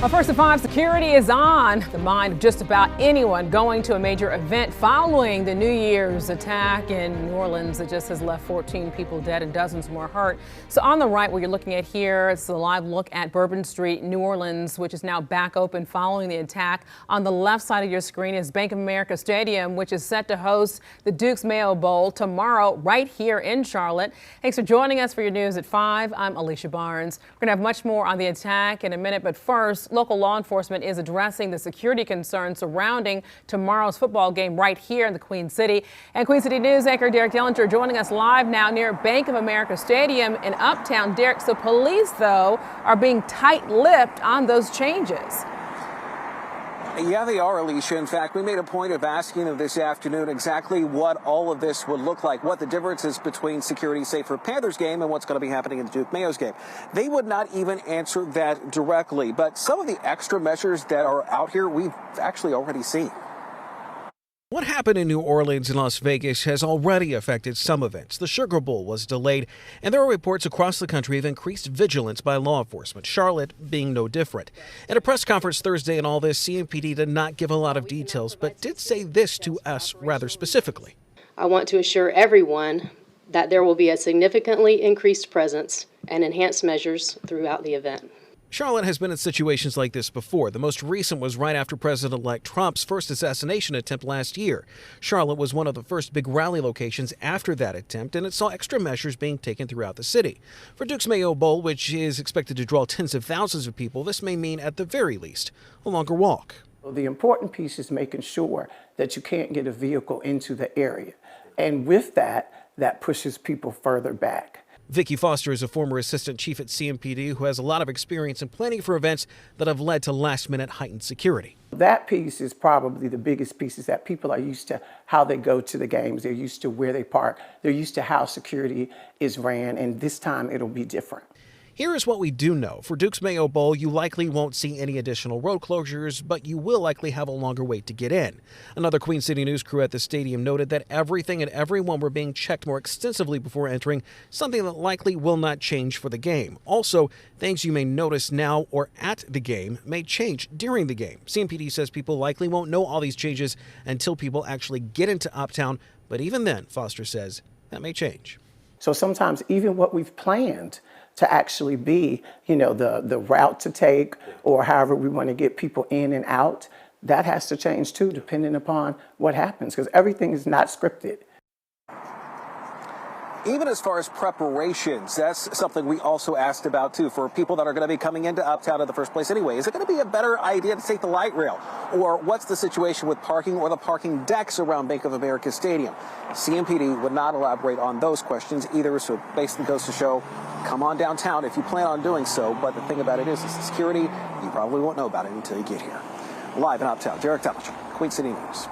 Well, first at 5, security is on the mind of just about anyone going to a major event following the New Year's attack in New Orleans that just has left 14 people dead and dozens more hurt. So on the right, what you're looking at here, it's a live look at Bourbon Street, New Orleans, which is now back open following the attack. On the left side of your screen is Bank of America Stadium, which is set to host the Duke's Mayo Bowl tomorrow right here in Charlotte. Thanks for joining us for your news at 5. I'm Alicia Barnes. We're going to have much more on the attack in a minute, but first, local law enforcement is addressing the security concerns surrounding tomorrow's football game right here in the Queen City. And Queen City News anchor Derek Dillinger joining us live now near Bank of America Stadium in Uptown. Derek, so police, though, are being tight-lipped on those changes. Yeah, they are, Alicia. In fact, we made a point of asking them this afternoon exactly what all of this would look like, what the difference is between security, say, for Panthers game and what's going to be happening in the Duke Mayo's game. They would not even answer that directly. But some of the extra measures that are out here, we've actually already seen. What happened in New Orleans and Las Vegas has already affected some events. The Sugar Bowl was delayed, and there are reports across the country of increased vigilance by law enforcement, Charlotte being no different. At a press conference Thursday and all this, CMPD did not give a lot of details, but did say this to us rather specifically. I want to assure everyone that there will be a significantly increased presence and enhanced measures throughout the event. Charlotte has been in situations like this before. The most recent was right after President-elect Trump's first assassination attempt last year. Charlotte was one of the first big rally locations after that attempt, and it saw extra measures being taken throughout the city. For Duke's Mayo Bowl, which is expected to draw tens of thousands of people, this may mean, at the very least, a longer walk. The important piece is making sure that you can't get a vehicle into the area. And with that, that pushes people further back. Vicki Foster is a former assistant chief at CMPD who has a lot of experience in planning for events that have led to last-minute heightened security. That piece is probably the biggest piece, is that people are used to how they go to the games. They're used to where they park. They're used to how security is ran, and this time it'll be different. Here is what we do know. For Duke's Mayo Bowl, you likely won't see any additional road closures, but you will likely have a longer wait to get in. Another Queen City News crew at the stadium noted that everything and everyone were being checked more extensively before entering, something that likely will not change for the game. Also, things you may notice now or at the game may change during the game. CMPD says people likely won't know all these changes until people actually get into Uptown, but even then, Foster says, that may change. So sometimes even what we've planned to actually be, the route to take or however we want to get people in and out, that has to change too, depending upon what happens, because everything is not scripted. Even as far as preparations, that's something we also asked about, too, for people that are going to be coming into Uptown in the first place anyway. Is it going to be a better idea to take the light rail? Or what's the situation with parking or the parking decks around Bank of America Stadium? CMPD would not elaborate on those questions either, so it basically goes to show, come on downtown if you plan on doing so. But the thing about it is the security, you probably won't know about it until you get here. Live in Uptown, Derek Dillinger, Queen City News.